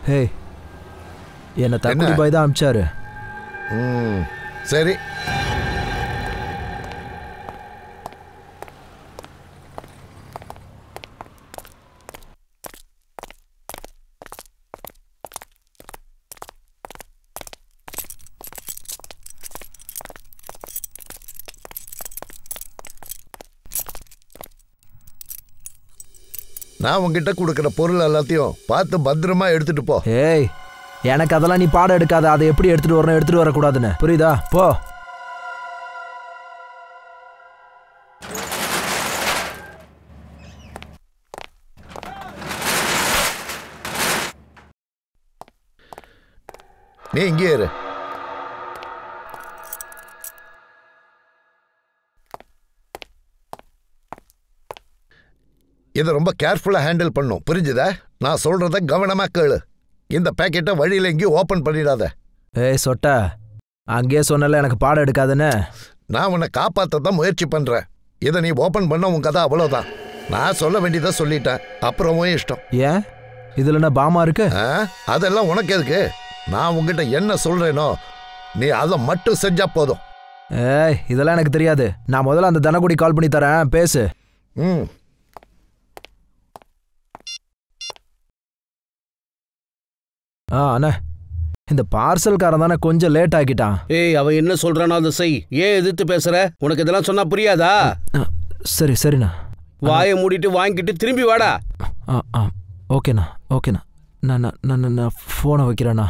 ஹே, என்ன தக்குடி பாய் தான் அனுப்பிச்சாரு. சரி. நான் உங்ககிட்ட கொடுக்குற பொருள் எல்லாத்தையும் பார்த்து பத்திரமா எடுத்துட்டு போ. ஏய், எனக்கு அதெல்லாம் நீ பாடம் எடுக்காத. அதை எப்படி எடுத்துட்டு வரணும், எடுத்துட்டு வரக்கூடாதுன்னு புரியுதா? போ. நீ இங்கே இரு. இதை ரொம்ப கேர்ஃபுல்லா ஹேண்டில் பண்ணும், புரிஞ்சுதா? நான் சொல்றத கவனமா கேளு. இந்த பேக்கெட்டை வழியில எங்கேயும் ஓபன் பண்ணிடாத. ஏய் சொட்ட, அங்கேயே சொன்னல எனக்கு பாடம் எடுக்காதுன்னு. நான் உன்னை காப்பாற்றதான் முயற்சி பண்றேன். இதை நீ ஓபன் பண்ண உன் கதை அவ்வளவுதான். நான் சொல்ல வேண்டியதை சொல்லிட்டேன், அப்புறமும் இஷ்டம். ஏன் இதுல என்ன பாமா இருக்கு? அதெல்லாம் உனக்கு எதுக்கு? நான் உங்ககிட்ட என்ன சொல்றேனோ நீ அதை மட்டும் செஞ்சா போதும். ஏய், இதெல்லாம் எனக்கு தெரியாது. நான் முதல்ல அந்த தனகுடி கால் பண்ணி தரேன், பேசு. அண்ணா, இந்த பார்சல்காரன் தானே கொஞ்சம் லேட் ஆக்கிட்டான். ஏய், அவன் என்ன சொல்றானோ அதை செய். ஏன் எதிர்த்து பேசுற? உனக்கு இதெல்லாம் சொன்னா புரியாதா? சரி சரிண்ணா. வாயை மூடிட்டு வாங்கிட்டு திரும்பி வாடா. ஓகேண்ணா ஓகேண்ணா. நான் ஃபோனை வைக்கிறேண்ணா.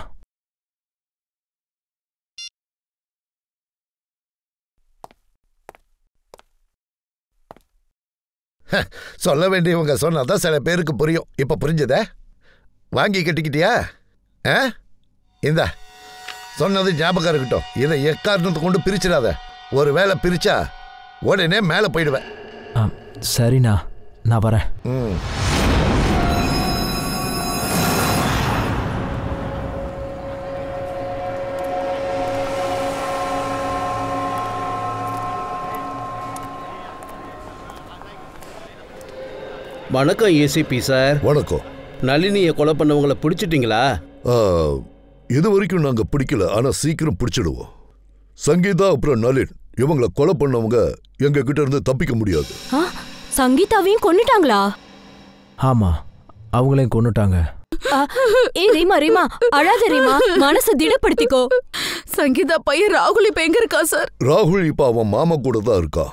சொல்ல வேண்டியவங்க சொன்னாதான் சில பேருக்கு புரியும். இப்ப புரிஞ்சுதே? வாங்கி கட்டிக்கிட்டியா? இந்த சொன்னது ஞாபகம் இருக்கட்டும். இதை எக்காரணத்தை கொண்டு பிரிச்சிடாத. ஒரு வேளை பிரிச்சா உடனே மேலே போயிடுவேன். சரிண்ணா, நான் வரேன். வணக்கம் ஏசிபி சார். வணக்கம். நளினியை கொலை பண்ணவங்களை பிடிச்சிட்டீங்களா? இது வரைக்கும் நாங்க பிடிக்கல, ஆனா சீக்கிரம் பிடிச்சிடுவோம். சங்கீதா அப்புறம் நளின் இவங்களை கொலை பண்ணவங்க எங்க கிட்ட இருந்து தப்பிக்க முடியாது. சங்கீதாவையும் கொன்னுட்டாங்களா? ஆமா, அவங்களையும் கொன்னுட்டாங்க. ரீமா ரீமா, அழாத ரீமா, மனசை திடப்படுத்திக்கோ. சங்கீதா பையன் ராகுல் இப்ப எங்க இருக்கா சார்? ராகுல் இப்ப அவன் மாமா கூட தான் இருக்கா.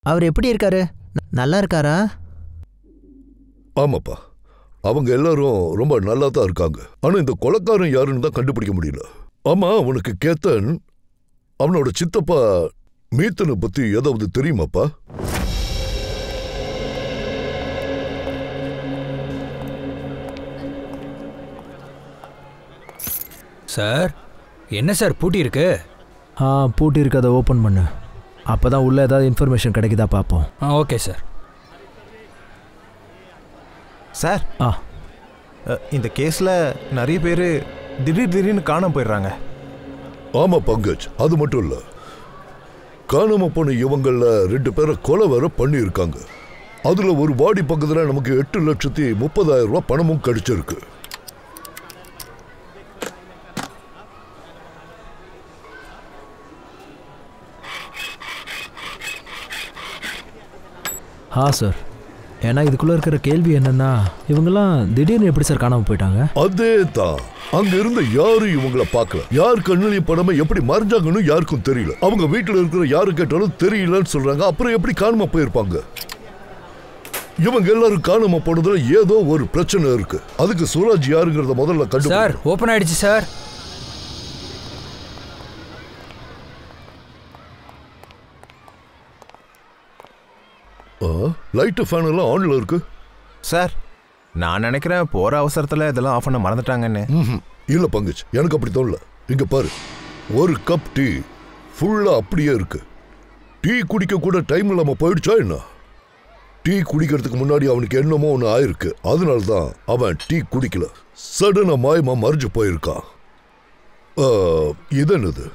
அவர் எப்படி இருக்காரு? நல்லா இருக்காரா? ஆமாப்பா, அவங்க எல்லாரும் ரொம்ப நல்லா தான் இருக்காங்க. ஆனா இந்த கொலைக்காரன் யாருன்னு தான் கண்டுபிடிக்க முடியல. ஆமா, அவனுக்கு கேத்தன் அவனோட சித்தப்பா மீத்தனை பத்தி ஏதாவது தெரியுமாப்பா? சார், என்ன சார் பூட்டி இருக்கு? பூட்டி இருக்கு, அதை ஓப்பன் பண்ணு. அப்பதான் உள்ள ஏதாவது இன்ஃபர்மேஷன் கிடைக்குதா பார்ப்போம். Okay sir. சார், இந்த கேஸ்ல நிறைய பேர் திடீர்னு காணாம போயிடுறாங்க. ஆமா பங்கஜ், அது மட்டும் இல்ல, காணாம போன இவங்கள 2 பேரை கொலை வேற பண்ணி இருக்காங்க. அதுல ஒரு பாடி பக்கத்துல நமக்கு 8,30,000 ரூபாய் பணமும் கிடைச்சிருக்கு. சார், ஏன்னா இதுக்குள்ள இருக்கிற கேள்வி என்னன்னா, இவங்கெல்லாம் திடீர்னு எப்படி சார் காணாம போயிட்டாங்க? அதே தான், அங்க இருந்த யாரும் இவங்கள பார்க்கல. யார் கண்ணுலயும் படாம எப்படி மறைஞ்சாங்கன்னு யாருக்கும் தெரியல. அவங்க வீட்டுல இருக்கிற யாரு கேட்டாலும் தெரியலன்னு சொல்றாங்க. அப்புறம் எப்படி காணாம போயிருப்பாங்க? இவங்க எல்லாரும் காணாம போனதுல ஏதோ ஒரு பிரச்சனை இருக்கு. அதுக்கு சூராஜ் யாருங்கிறத முதல்ல கண்டு. சார், ஓபன் ஆயிடுச்சு சார். லைட் ஃபேன் எல்லாம் ஆன்ல இருக்கு. சார், நான் நினைக்கிறேன் போற அவசரத்துல இதெல்லாம் ஆஃப் பண்ண மறந்துட்டாங்கன்னு. இல்ல பங்கஜ், எனக்கு அப்படி தோணல. இங்க பாரு, ஒரு கப் டீ ஃபுல்லா அப்படியே இருக்கு. டீ குடிக்க கூட டைம் இல்லாம போயிடுச்சா என்ன? டீ குடிக்கிறதுக்கு முன்னாடி அவனுக்கு என்னமோ ஒன்று ஆயிருக்கு. அதனால்தான் அவன் டீ குடிக்கல. சடனா மாயமா மறைஞ்சு போயிருக்கான். இது என்னது?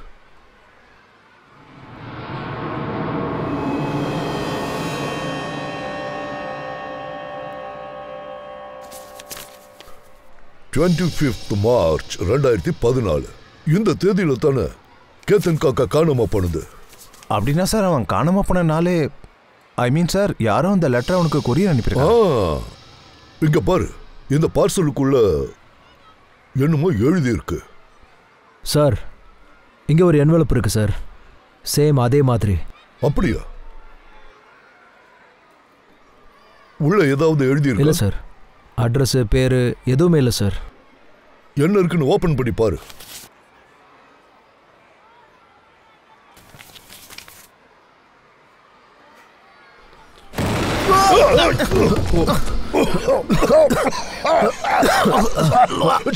25th March 2014. இந்த தேதியில தானே கேத்தன் காக்கா காணாம போனது. அப்படின்னா சார் அவன் காணாம போன நாளே ஐ மீன் சார் யாரும் அந்த லெட்டர் அவனுக்கு கொரியர் அனுப்பியிருக்காங்க. இங்க பாரு, இந்த பார்சலுக்குள்ள என்னமோ எழுதி இருக்கு. சார் இங்கே ஒரு என்வலப் இருக்கு சார், சேம் அதே மாதிரி. அப்படியா? உள்ள ஏதாவது எழுதி இருக்கு? இல்லை சார், அட்ரஸ் பேர் எதுவுமே இல்லை சார். என்ன இருக்குன்னு ஓபன் பண்ணி பாரு.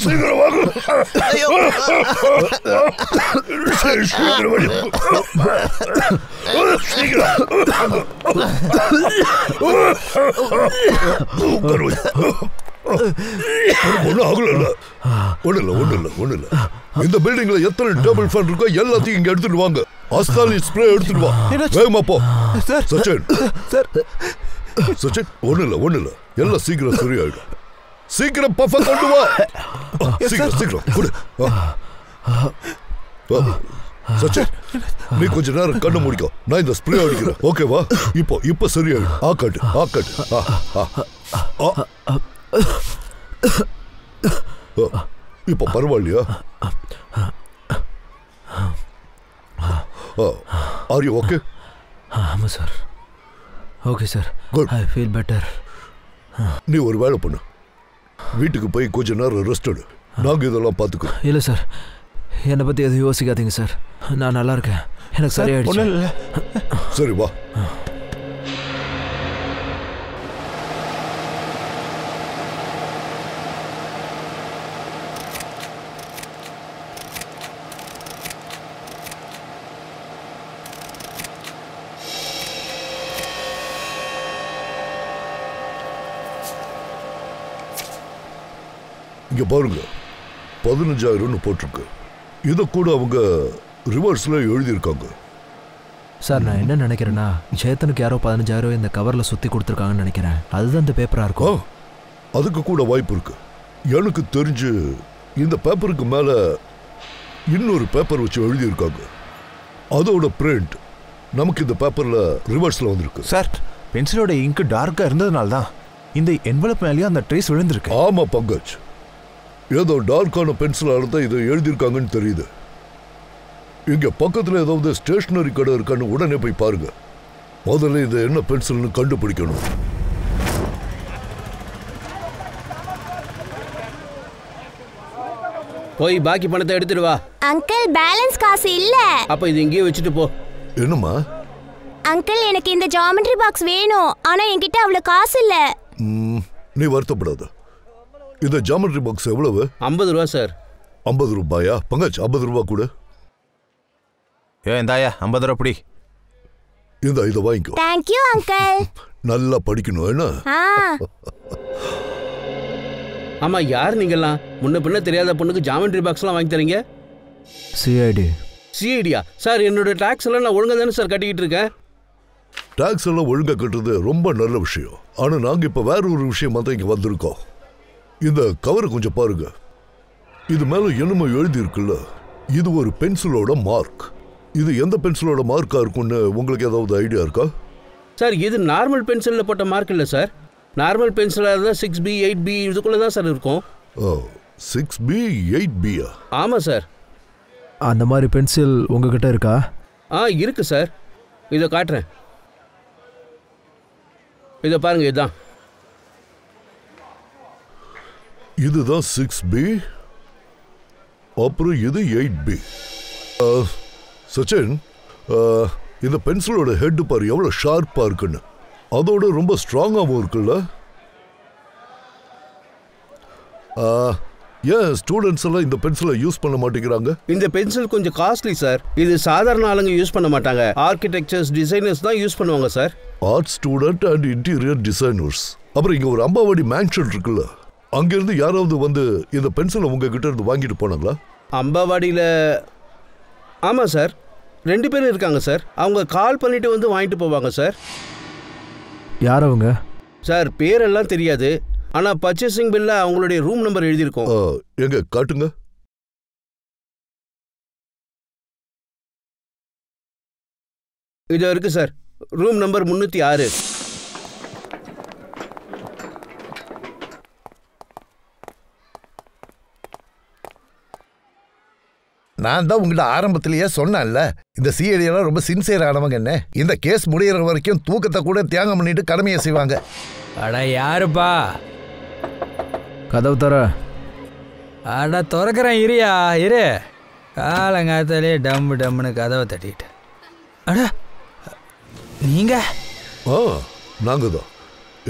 சீக்கிரம் வாங்க. ஒண்ணு இல்ல. இந்த பில்டிங்ல எத்தனை டேபிள் ஃபேன் இருக்கோ எல்லாத்தையும் இங்க எடுத்துட்டு வாங்க. அஸ்தாலி ஸ்ப்ரே எடுத்துட்டு வா. வேகமா போ. சச்சின் ஒண்ணு இல்ல, எல்லாம் சீக்கிரம் சரியாயிடும். சீக்கிரம் பஃப கொண்டு வா. சீக்கிரம் குடு. சச்சின் நீ கொஞ்ச நேரம் கண்ணு முடிக்கும், நான் இந்த ஸ்ப்ரே அடிக்கிறேன். ஓகேவா? இப்போ சரியாயிடும். ஆக்காட்டு. இப்போ பரவாயில்லையா? Are you okay? ஆமாம் sir. Okay sir, good. I feel better. நீ ஒரு வேலை பண்ணு, வீட்டுக்கு போய் கொஞ்ச நேரம் ரெஸ்ட் எடு. நாங்கள் இதெல்லாம் பார்த்துக்கிறோம். இல்லை சார், என்னை பற்றி எதுவும் யோசிக்காதீங்க சார். நான் நல்லா இருக்கேன், எனக்கு சரியாயிடுச்சு. சரி வா. இங்க பாருங்க, 15,000 போட்டிருக்கு. இதை கூட அவங்க ரிவர்ஸ்ல எழுதியிருக்காங்க. சார் நான் என்ன நினைக்கிறேன்னா, சேத்தனுக்கு யாரோ 15,000 இந்த கவரில் சுற்றி கொடுத்துருக்காங்கன்னு நினைக்கிறேன். அதுதான் இந்த பேப்பராக இருக்கும். அதுக்கு கூட வாய்ப்பு இருக்கு. எனக்கு தெரிஞ்சு இந்த பேப்பருக்கு மேல இன்னொரு பேப்பர் வச்சு எழுதியிருக்காங்க. அதோட பிரிண்ட் நமக்கு இந்த பேப்பர்ல ரிவர்ஸ்ல வந்திருக்கு. சார் பென்சிலோட இங்கு டார்க்கா இருந்ததுனால தான் இந்த என்வலப் மேலேயும் அந்த ட்ரேஸ் விழுந்திருக்கு. ஆமா பங்கஜ், ஏதோ டார்க்கான பென்சிலால தான் இதை எழுதியிருக்காங்கன்னு தெரியுது. இங்க பக்கத்துல ஏதாவது ஸ்டேஷனரி கடை இருக்கான்னு உடனே போய் பாருங்க. முதல்ல இது என்ன பென்சில்னு கண்டுபிடிக்கணும். போய் பாக்கி பணத்தை எடுத்துட்டு வா. அங்கிள் பேலன்ஸ் காசு இல்ல. அப்ப இது இங்கேயே வச்சுட்டு போ. என்னம்மா? அங்கிள் எனக்கு இந்த ஜியோமெட்ரி பாக்ஸ் வேணும், ஆனா என்கிட்ட அவ்வளவு காசு இல்ல. நீ வருத்தப்படாத. இந்த ஜியோமெட்ரி பாக்ஸ் எவ்வளவு? 50 ரூபா சார். 50 ரூபாயா? பங்கஜ் 50 ரூபா கூட. இந்தாயா 50 ரூபா பிடி. இதை வாங்கிக்கோ. Thank you uncle. நல்லா படிக்கணும் என்ன? ஆமா, யார் நீங்கெல்லாம்? முன்ன பின்ன தெரியாத பொண்ணுக்கு ஜியோமெட்ரி பாக்ஸ்லாம் வாங்கி தரீங்க? சிஐடியா? சார் என்னோட டாக்ஸ் எல்லாம் நான் ஒழுங்கா தானே சார் கட்டிக்கிட்டு இருக்கேன். டாக்ஸ் எல்லாம் ஒழுங்கா கட்டுறது ரொம்ப நல்ல விஷயம். ஆனா நாங்க இப்ப வேற ஒரு விஷயமா தான் இங்க வந்திருக்கோம். இந்த கவரை கொஞ்சம் பாருங்க. இது மேல என்னமோ எழுதி இருக்குல்ல, இது ஒரு பென்சிலோட மார்க். இது எந்த பென்சிலோட மார்க்கா இருக்கும்னு உங்களுக்கு ஏதாவது ஐடியா இருக்கா? சார் இது நார்மல் பென்சில்ல போட்ட மார்க் இல்ல சார். நார்மல் பென்சிலா இருந்தா 6B 8B இதுக்குள்ள தான் சார் இருக்கும். 6B 8B? ஆமா சார். அந்த மாதிரி பென்சில் உங்ககிட்ட இருக்கா? இருக்கு சார். இதை காட்டுறேன். இதை பாருங்க, இதுதான். இதுதான் 6B, அப்புறம் இது 8B. சச்சின், இந்த பென்சிலோட ஹெட் பாரு எவ்வளவு ஷார்ப்பா இருக்குன்னு. அதோட ரொம்ப ஸ்ட்ராங்காகவும் இருக்குல்ல. ஏன் ஸ்டூடெண்ட்ஸ் எல்லாம் இந்த பென்சிலை யூஸ் பண்ண மாட்டேங்கிறாங்க? இந்த பென்சில் கொஞ்சம் காஸ்ட்லி சார். இது சாதாரண ஆளுங்க யூஸ் பண்ண மாட்டாங்க. ஆர்கிடெக்சர்ஸ், டிசைனர்ஸ் தான் யூஸ் பண்ணுவாங்க sir. Art student and interior designers. அப்புறம் இங்க ஒரு அம்பாவாடி மேன்ஷன் இருக்குல்ல, அங்கிருந்து யாராவது வந்து இந்த பென்சிலை உங்ககிட்ட இருந்து வாங்கிட்டு போனாங்களா? அம்பாவாடியில்? ஆமாம் சார், 2 பேர் இருக்காங்க சார். அவங்க கால் பண்ணிட்டு வந்து வாங்கிட்டு போவாங்க சார். யார் அவங்க? சார் பேரெல்லாம் தெரியாது, ஆனால் பர்ச்சேசிங் பில்ல அவங்களுடைய ரூம் நம்பர் எழுதியிருக்கோம். எங்க காட்டுங்க. இதோ இருக்கு சார், ரூம் நம்பர் 306. நான் தான் உங்கள்ட்ட ஆரம்பத்திலேயே சொன்னேன்ல, இந்த சிஐடியெல்லாம் ரொம்ப சின்சியர் ஆனவங்க. என்ன இந்த கேஸ் முடிகிற வரைக்கும் தூக்கத்தை கூட தியாகம் பண்ணிட்டு கடமையை செய்வாங்க. அட யாருப்பா? கதவு தர. அட திறக்கிறேன், இரியா இரு. காலங்காத்தாலே டம்மு டம்முன்னு கதவை தட்டிட்டு. அட நீங்க? நாங்க தான்.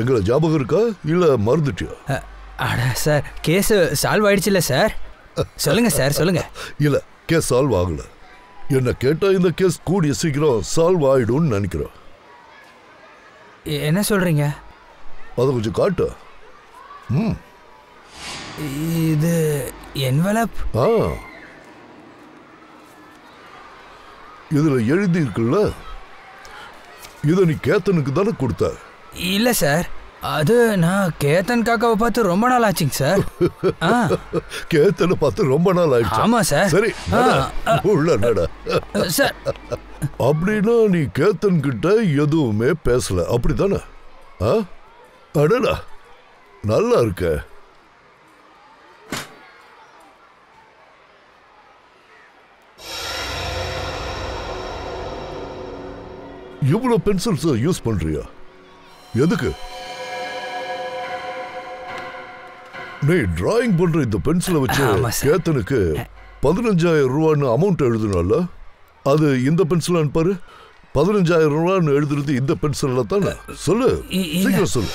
எங்களை ஞாபகம் இருக்கா இல்லை மறந்துட்டியா? அட சார், கேஸ் சால்வ் ஆயிடுச்சுல்ல சார்? சொல்லுங்க சார், சொல்லுங்க. இல்லை, கேஸ் சால்வ் ஆகல. என்ன கேட்டா இந்த கேஸ் கூடிய சீக்கிரம் சால்வ் ஆயிடும்னு நினைக்கிறேன். என்ன சொல்றீங்க? அதை கொஞ்சம் காட்டு. இது என்வலப். இதுல எழுதி இருக்குல்ல, இதை நீ கேத்தனுக்கு தானே கொடுத்த? இல்ல சார், அது நான் கேத்தன் காக்காவை பார்த்து ரொம்ப நாள் ஆச்சுங்க சார். கேத்தனை பார்த்து ரொம்ப நாள் ஆயிடுச்சு. ஆமா சார். சரி உள்ள நட சார். அப்படின்னா நீ கேத்தன் கிட்ட எதுவுமே பேசல, அப்படித்தானே? அடடா, நல்லா இருக்க. இவ்வளவு பென்சில்ஸ் யூஸ் பண்றியா? எதுக்கு? நீ டிராயிங் பண்ற இந்த பென்சிலை வச்சு கேத்தனுக்கு 15,000 ரூபான்னு அமௌண்ட் எழுதுனால, அது இந்த பென்சில் அனுப்பாரு. 15,000 ரூபான்னு எழுதுறது இந்த பென்சில்ல தானே? சொல்லு, சீக்கிரம் சொல்லு.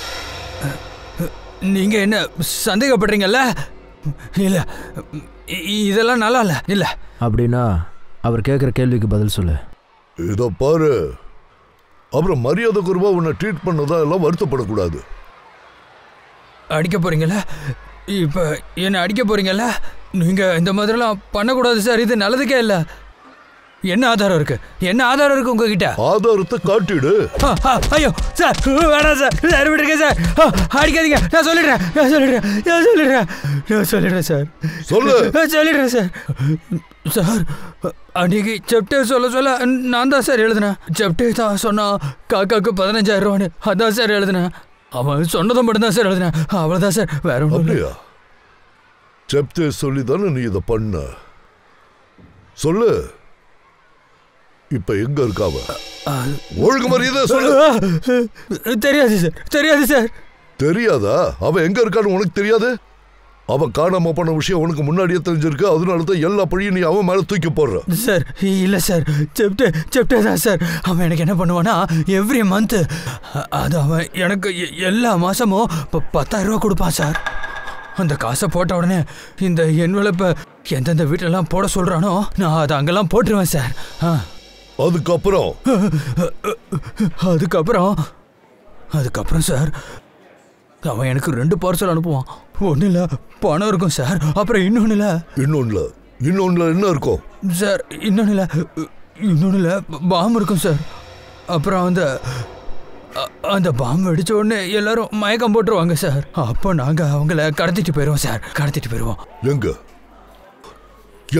நீங்க என்ன சந்தேகப்படுறீங்கல்ல? இல்ல, இதெல்லாம் நல்லா இல்ல. இல்ல அப்படின்னா அவர் கேட்குற கேள்விக்கு பதில் சொல்லு. இதோ பாரு, அப்புறம் மரியாதை குறைவா உன்னை ட்ரீட் பண்ணதா எல்லாம் வருத்தப்படக்கூடாது. அடிக்க போறீங்களா? இப்ப என்ன அடிக்க போறீங்களா? நீங்க இந்த மாதிரிலாம் பண்ணக்கூடாது சார், இது நல்லதுக்கே இல்ல. என்ன ஆதாரம் இருக்கு? என்ன ஆதாரம் இருக்கு உங்ககிட்ட? ஆதாரத்தை காட்டிடு. ஐயோ சார், வேணாம் சார், சார் விட்டுருங்க சார், அடிக்காதீங்க. நான் சொல்லிடுறேன் சார். சொல்லிடுறேன் சார். சார், அன்னைக்கு செப்டே சொல்ல நான் தான் சார் எழுதினேன். செப்டே தான் சொன்னா காக்காக்கு 15,000 ரூபான்னு, அதான் சார் எழுதினேன். அவன் சொன்னதை மட்டும்தான் சார் எழுதினேன், அவ்வளோதான் சார், வேற ஒன்றும். செப்டே சொல்லி தானே நீ இதை பண்ண? சொல்லு, இப்ப எங்க இருக்காவ? ஒழுங்கு மரியாதை சொல்லு. தெரியாது சார். தெரியாதா? அவ எங்க இருக்கான்னு உனக்கு தெரியாது? அவ காணாம போன விஷயம் உனக்கு முன்னாடியே தெரிஞ்சிருக்கு, அதனாலதான் எல்லா பழியும் நீ அவன் மேல தூக்கி போடுற. சார் இல்ல சார், செப்டே தான் சார். அவன் எனக்கு என்ன பண்ணுவானா, எவ்ரி மந்த் அது அவன் எனக்கு எல்லா மாசமும் 10,000 ரூபா கொடுப்பான் சார். அந்த காசை போட்ட உடனே இந்த என்வலப்பை எந்தெந்த வீட்டிலலாம் போட சொல்றானோ நான் அதை அங்கெல்லாம் போட்டுருவேன் சார். அதுக்கப்புறம் சார் அவன் எனக்கு 2 பார்சல் அனுப்புவான். ஒன்றும் இல்லை, பணம் இருக்கும் சார். அப்புறம் இன்னொன்னுல என்ன இருக்கும் சார்? இன்னொன்னுல பாம்பு இருக்கும் சார். அப்புறம் அந்த பாம்பு வெடிச்ச உடனே எல்லாரும் மயக்கம் போட்டுருவாங்க சார். அப்போ நாங்க அவங்கள கடத்திட்டு போயிடுவோம் சார்.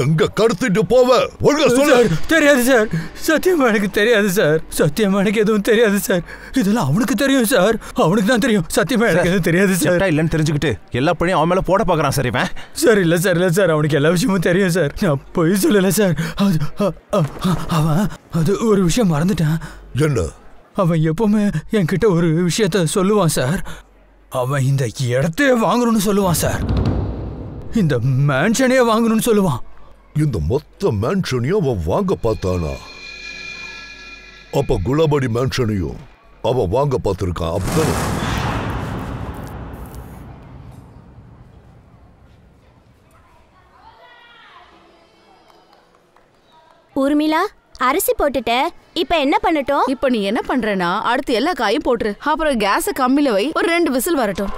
எங்க கடத்திட்டு போவ? தெரியாது சார், சத்தியமா எனக்கு தெரியாது சார். சத்தியமா எனக்கு எதுவும் தெரியாது சார். இதெல்லாம் அவனுக்கு தெரியும் சார், அவனுக்கு தான் தெரியும். சத்தியமா எனக்கு எதுவும் தெரியாது சார். இல்லைன்னு தெரிஞ்சுக்கிட்டு எல்லா பணியும் அவன் மேல போட பாக்குறான் சார் இவன். சார் இல்ல சார், அவனுக்கு எல்லா விஷயமும் தெரியும் சார். நான் பொய் சொல்லல சார். அவன் அது ஒரு விஷயம் மறந்துட்டான். என்ன? அவன் எப்பவுமே என்கிட்ட ஒரு விஷயத்த சொல்லுவான் சார். அவன் இந்த இடத்தையே வாங்கணும்னு சொல்லுவான் சார். இந்த மேன்ஷனையே வாங்கணும்னு சொல்லுவான். இந்த மொத்த மேன்ஷனையும் அவன் வாங்க பார்த்தானா? அப்ப குலாபடி மேன்ஷனையும் அவன் வாங்க பார்த்திருக்கான், அப்படித்தானே? ஊர்மிளா, அரிசி போட்டுட்ட, இப்ப என்ன பண்ணட்டும்? இப்ப நீ என்ன பண்றனா, அடுத்து எல்லா காயும் போட்டுரு. அப்புறம் கேஸ கம்மில வை, ஒரு 2 விசில் வரட்டும்.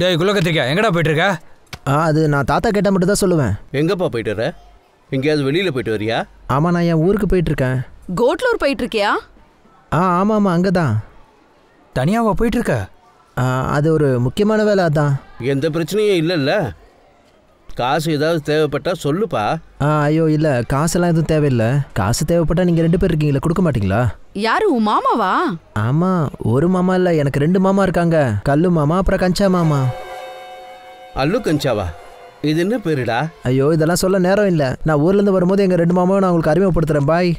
டேய் குலகத்திரிக்கா, எங்கடா போயிட்டு இருக்க? அது நான் தாத்தா கேட்டால் மட்டும் தான் சொல்லுவேன். எங்கப்பா போயிட்டு வர? எங்கேயாவது வெளியில் போயிட்டு வரியா? ஆமாம், நான் என் ஊருக்கு போயிட்டுருக்கேன். கோட்லூர் போயிட்டு இருக்கியா? ஆமாம், அங்கே தான். தனியாவா போயிட்டு இருக்க? அது ஒரு முக்கியமான வேலை அதான். எந்த பிரச்சனையும் இல்லைல்ல? காசு ஏதாவது தேவைப்பட்டா சொல்லுப்பா. ஐயோ இல்லை, காசெல்லாம் எதுவும் தேவையில்லை. காசு தேவைப்பட்டா நீங்கள் 2 பேர் இருக்கீங்களா, கொடுக்க மாட்டீங்களா? யாரு, உன் மாமாவா? ஆமாம், ஒரு மாமா இல்லை, எனக்கு 2 மாமா இருக்காங்க. கல்லு மாமா அப்புறம் கஞ்சா மாமா. அல்லு கஞ்சாவா? இது என்ன பேருடா? ஐயோ இதெல்லாம் சொல்ல நேரம் இல்லை. நான் ஊர்லேருந்து வரும்போது எங்கள் 2 மாமாவை நான் உங்களுக்கு அறிமுகப்படுத்துகிறேன். பாய்.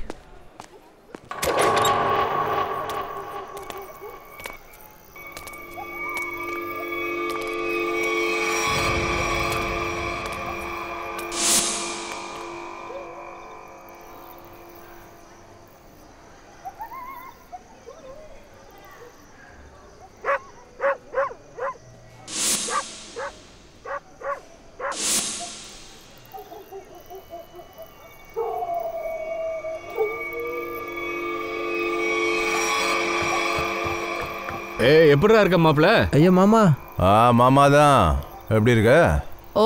எப்படிடா இருக்க மாப்ள? ஐயோ மாமா. மாமா தான். எப்படி இருக்க? ஓ,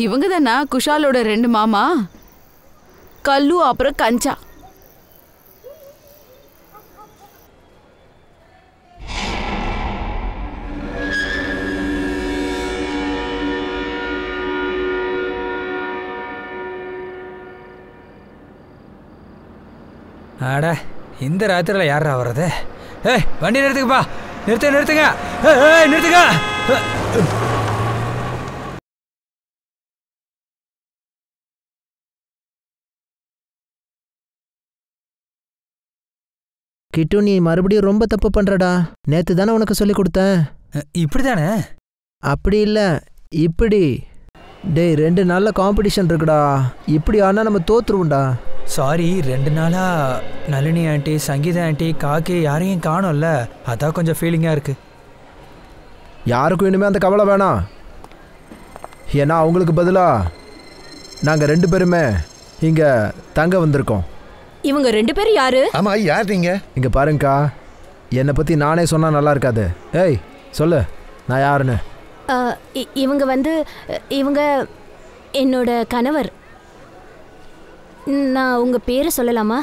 இவங்க தானா குஷாலோட 2 மாமா? கல்லு அப்புறம் கஞ்சா. அட, இந்த ராத்திரில யாரா வர்றது? ஏய், வண்டி நிறுத்துங்கப்பா. நிறுத்துங்க. நிறுத்துங்க. கிட்டு, நீ மறுபடியும் ரொம்ப தப்பு பண்றடா. நேத்து தானே உனக்கு சொல்லி கொடுத்தேன். இப்படிதானே? அப்படி இல்லை, இப்படி. டேய், 2 நாள்ல காம்படிஷன் இருக்குடா. இப்படி ஆனா நம்ம தோத்துருவோம்டா. சாரி, 2 நாளா நளினி ஆண்டி, சங்கீதா ஆண்டி, காக்கி யாரையும் காணோம்ல, அதான் கொஞ்சம் ஃபீலிங்காக இருக்கு. யாருக்கும் இனிமே அந்த கவலை வேணாம். ஏன்னா அவங்களுக்கு பதிலா நாங்கள் 2 பேருமே இங்கே தங்க வந்திருக்கோம். இவங்க 2 பேரும் யாரு? ஆமா, யார் நீங்க? இங்கே பாருங்கக்கா, என்னை பற்றி நானே சொன்னால் நல்லா இருக்காது. ஏய் சொல்லு, நான் யாருன்னு. இவங்க என்னோட கணவர். நான் உங்க பேரை சொல்லலாமா?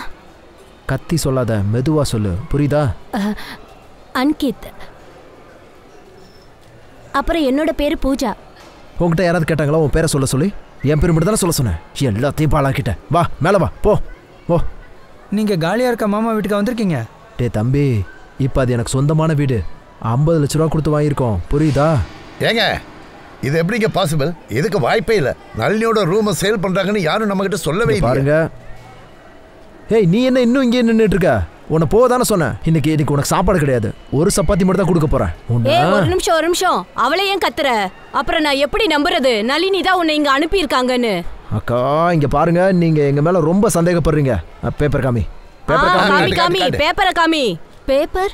கத்தி சொல்லாத, மெதுவா சொல்லு, புரியுதா? அன்கித். அப்புறம் என்னோட பேரு பூஜா. உங்ககிட்ட யாராவது கேட்டாங்களா உன் பேரை சொல்ல சொல்லி? என் பேர் மட்டும் தானே சொல்ல சொன்னேன். எல்லாத்தையும் பாழாக்கிட்ட. வா மேலே வா, போ ஓ. நீங்கள் காலியாக இருக்க மாமா வீட்டுக்கு வந்திருக்கீங்க? டே தம்பி, இப்போ அது எனக்கு சொந்தமான வீடு. 50 லட்ச ரூபா கொடுத்து வாங்கியிருக்கோம், புரியுதா? ஏங்க, இது எப்படிங்க பாசிபிள்? இதுக்கு வாய்ப்பே இல்லை. நளினியோட ரூமை சேல் பண்றாங்கன்னு யாரும் நம்ம கிட்ட சொல்லவே இல்லை. பாருங்க. ஏய், நீ என்ன இன்னும் இங்கே நின்றுட்டு இருக்க? உன்னை போதானே சொன்னேன். இன்னைக்கு உனக்கு சாப்பாடு கிடையாது. ஒரு சப்பாத்தி மட்டும் தான் கொடுக்க போறேன். ஒரு நிமிஷம். அவளை ஏன் கத்துற? அப்புறம் நான் எப்படி நம்புறது நளினி தான் உன்னை இங்க அனுப்பி இருக்காங்கன்னு? அக்கா, இங்க பாருங்க, நீங்க எங்க மேல ரொம்ப சந்தேகப்படுறீங்க. பேப்பர் காமி. பேப்பரை காமி. பேப்பர்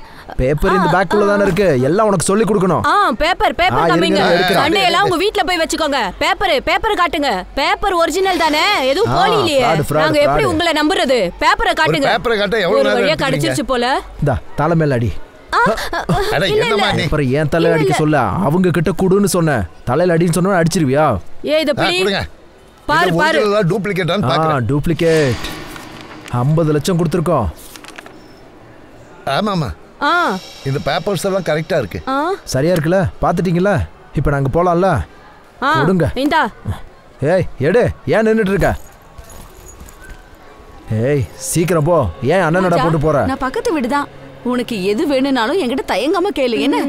இந்த பேக்குள்ள தானே இருக்கு. எல்லாம் உனக்கு சொல்லி கொடுக்கணும். பேப்பர் காமிங்க. சண்டே எல்லாம் உங்க வீட்ல போய் வச்சுக்கோங்க. பேப்பர் காட்டுங்க. பேப்பர் ஒரிஜினல் தானே, எதுவும் போலி இல்லையே. நாங்க எப்படி உங்களை நம்புறது? பேப்பரை காட்டுங்க. பேப்பரை காட்ட எவ்வளவு நேரம் வழியா கிடைச்சிருச்சு போல. இந்தா தலை மேல அடி. அப்புறம் ஏன் தலை அடிக்க சொல்ல? அவங்க கிட்ட குடுன்னு சொன்ன. தலையில அடின்னு சொன்னா அடிச்சிருவியா? இத பிடி. பாரு. டூப்ளிகேட்டான்னு பார்க்கறேன். டூப்ளிகேட். 50 லட்சம் கொடுத்துருக்கோம். ஆமாமா. இந்த பேப்பர்ஸ் எல்லாம் கரெக்டா இருக்கு. சரியா இருக்குல்ல? பாத்துட்டீங்களா? இப்போ நாங்க போலாம்ல? கொடுங்க. இந்தா. ஏய் எடு. ஏன் நின்னுட்டு இருக்க? ஏய் சீக்கிரம் போ. ஏன் அண்ணனடா போட்டு போற? நான் பக்கத்து வீடு தான். உனக்கு எது வேணும்னாலும் என்கிட்ட தயங்காம கேளு. என்ன?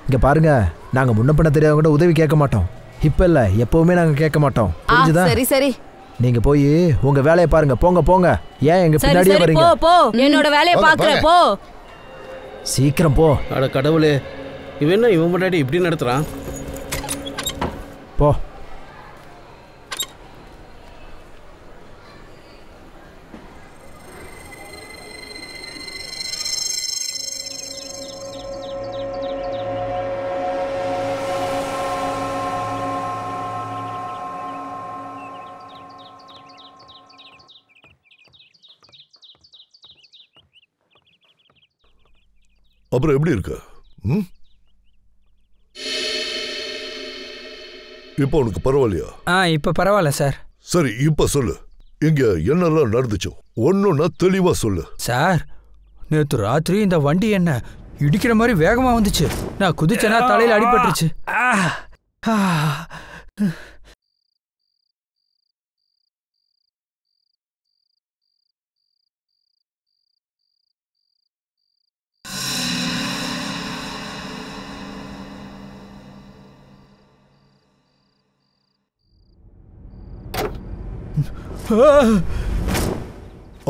இங்க பாருங்க, நாங்க முன்ன பின்ன தெரியாதவங்க உதவி கேட்க மாட்டோம். இப்ப இல்ல, எப்பவுமே நாங்க கேட்க மாட்டோம். புரிஞ்சுதா? சரி. நீங்க போய் உங்க வேலையை பாருங்க. போங்க. ஏன் எங்க பின்னாடியே வரீங்க? போ. என்னோட வேலையை பாக்குறேன், போ. சீக்கிரம் போ. அட கடவுளே, இவன் முன்னாடி இப்படி நடத்துறான். போ. அப்புறம் எப்படி இருக்க? இப்போ உனக்கு பரவாயில்லையா? இப்போ பரவாயில்ல சார். சரி, இப்ப சொல்லு, இங்க என்னெல்லாம் நடந்துச்சோ ஒன்னொன்னா தெளிவா சொல்லு. சார், நேற்று ராத்திரி இந்த வண்டி என்ன இடிக்கிற மாதிரி வேகமா வந்துச்சு. நான் குதிச்சேனா தலையில அடிபட்டுருச்சு.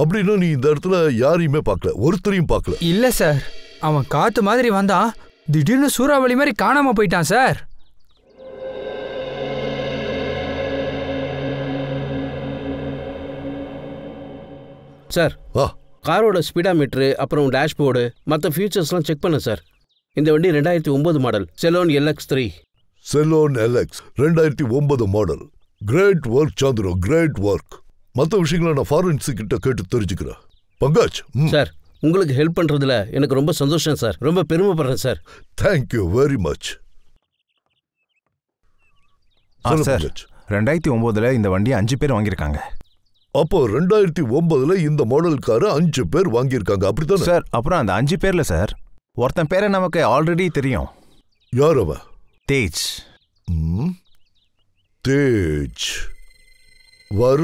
அப்படின்னா நீ இந்த இடத்துல யாரையுமே பார்க்கல, ஒருத்தரையும் பார்க்கல? இல்ல சார், அவன் காத்து மாதிரி வந்தான், திடீர்னு சூறாவளி மாதிரி காணாம போயிட்டான் சார். சார், காரோட ஸ்பீடாமீட்டரு, அப்புறம் டேஷ்போர்டு, மற்ற ஃபீச்சர்ஸ்லாம் செக் பண்ண சார். இந்த வண்டி 2009 மாடல், செலோன் LX3. செலோன் LX 2009 மாடல். கிரேட் ஒர்க் சாந்திரோ, கிரேட் ஒர்க். மற்ற விஷயங்களை நான் ஃபாரன்சிக் கிட்ட கேட்டு தெரிஞ்சுக்கிறேன். பங்காஜ் சார், உங்களுக்கு ஹெல்ப் பண்றதுல எனக்கு ரொம்ப சந்தோஷம் சார். ரொம்ப பெருமைப்படுறேன் sir. Thank you very much. Sir, 2009 இந்த வண்டி 5 பேர் வாங்கியிருக்காங்க. அப்போ 2009 இந்த மாடல் காரை 5 பேர் வாங்கியிருக்காங்க, அப்படித்தானே சார்? அப்புறம் அந்த 5 பேர்ல சார் ஒருத்தன் பேரை நமக்கு ஆல்ரெடி தெரியும். யார் அவன்? தேஜ். தேஜ் வர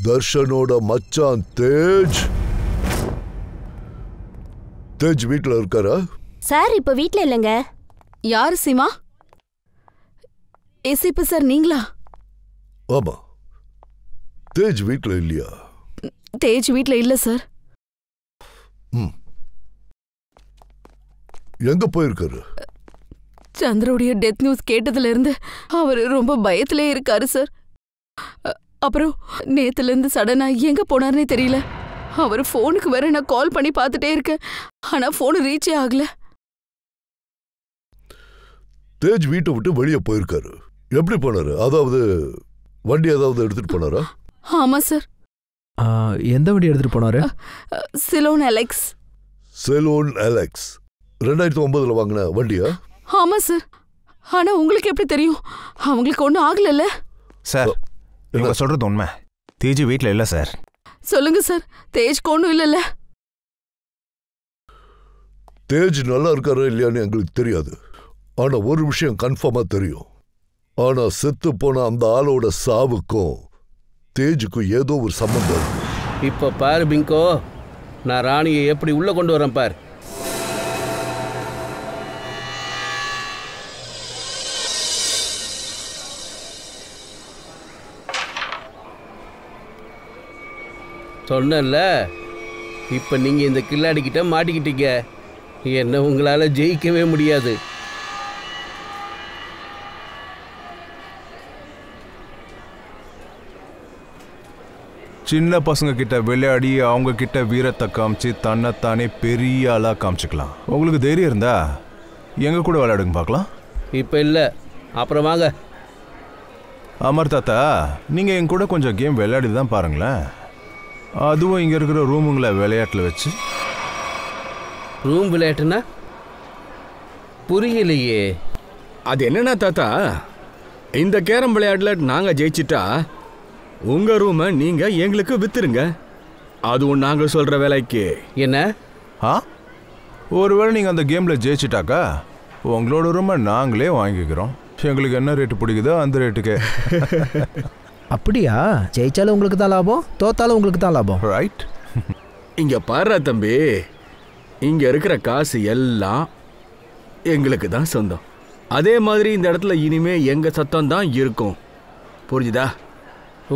தர்ஷனோட மச்சான் தேஜ். தேஜ் வீட்ல இருக்காரா? சார் இப்ப வீட்ல இல்லங்க. யாரு சீமா? ஏசிபி சார் நீங்களா? ஆமா. தேஜ் வீட்ல இல்லையா? தேஜ் வீட்ல இல்ல சார். எங்க போயிருக்காரு? சந்திரோடைய டெத் நியூஸ் கேட்டதுல இருந்து அவர் ரொம்ப பயத்திலே இருக்காரு சார். அப்புறம் நேத்துல இருந்து சடனா எங்க போனார்னே தெரியல. அவர் போனுக்கு வேற நான் கால் பண்ணி பார்த்துட்டே இருக்கேன், ஆனா போன் ரீச்சே ஆகல. தேஜ் வீட்டை விட்டு வெளியே போயிருக்காரு. எப்படி போனாரு? அதாவது வண்டி ஏதாவது எடுத்துட்டு போனாரா? ஆமா சார். எந்த வண்டி எடுத்துட்டு போனாரு? Salon LX. செலோன் LX 2009 வாங்கின வண்டியா? ஆமா சார். ஆனா உங்களுக்கு எப்படி தெரியும்? அவங்களுக்கு ஒன்றும் ஆகல சார். நீங்க சொல்றது உண்மை. தேஜ் வீட்ல இல்ல சார். சொல்லுங்க சார், தேஜ்க்கு ஒன்றும் இல்லைல்ல? தேஜ் நல்லா இருக்காரா இல்லையான்னு எங்களுக்கு தெரியாது. ஆனா ஒரு விஷயம் கன்ஃபார்மா தெரியும். ஆனா செத்து போன அந்த ஆளோட சாவுக்கும் தேஜுக்கும் ஏதோ ஒரு சம்பந்தம் இருக்கு. இப்ப பாரு பிங்கோ, நான் ராணியை எப்படி உள்ள கொண்டு வரேன் பார். சொன்னல, இப்ப நீங்க இந்த கில்லாடிக்கிட்ட மாட்டிக்கிட்டீங்க. என்ன உங்களால ஜெயிக்கவே முடியாது. சின்ன பசங்க கிட்ட விளையாடி அவங்க கிட்ட வீரத்தை காமிச்சு தன்னைத்தானே பெரிய ஆளா காமிச்சுக்கலாம். உங்களுக்கு தைரியம் இருந்தா எங்க கூட விளையாடுங்க பார்க்கலாம். இப்ப இல்ல, அப்புறம் வாங்க. அமர் தாத்தா, நீங்க எங்க கூட கொஞ்சம் கேம் விளையாடி தான் பாருங்களேன். அதுவும் இங்க இருக்கிற ரூமுங்களை விளையாட்டுல வச்சு. ரூம் விளையாட்டுனா புரியலையே. அது என்னன்னா தாத்தா, இந்த கேரம் விளையாட்டுல நாங்க ஜெயிச்சிட்டா உங்க ரூமை நீங்க எங்களுக்கு வித்துருங்க. அதுவும் நாங்க சொல்ற வேலைக்கு. என்ன? ஒருவேளை நீங்க அந்த கேம்ல ஜெயிச்சிட்டாக்கா உங்களோட ரூமை நாங்களே வாங்கிக்கிறோம். எங்களுக்கு என்ன ரேட்டு பிடிக்குதோ அந்த ரேட்டுக்கு. அப்படியா? ஜெயிச்சாலும் உங்களுக்கு தான் லாபம், தோத்தாலும் உங்களுக்கு தான் லாபம், ரைட்? இங்க பாரு தம்பி, இங்க இருக்கிற காசு எல்லாம் எங்களுக்கு தான் சொந்தம். அதே மாதிரி இந்த இடத்துல இனிமே எங்க சத்தம் தான் இருக்கும். புரிஞ்சுதா?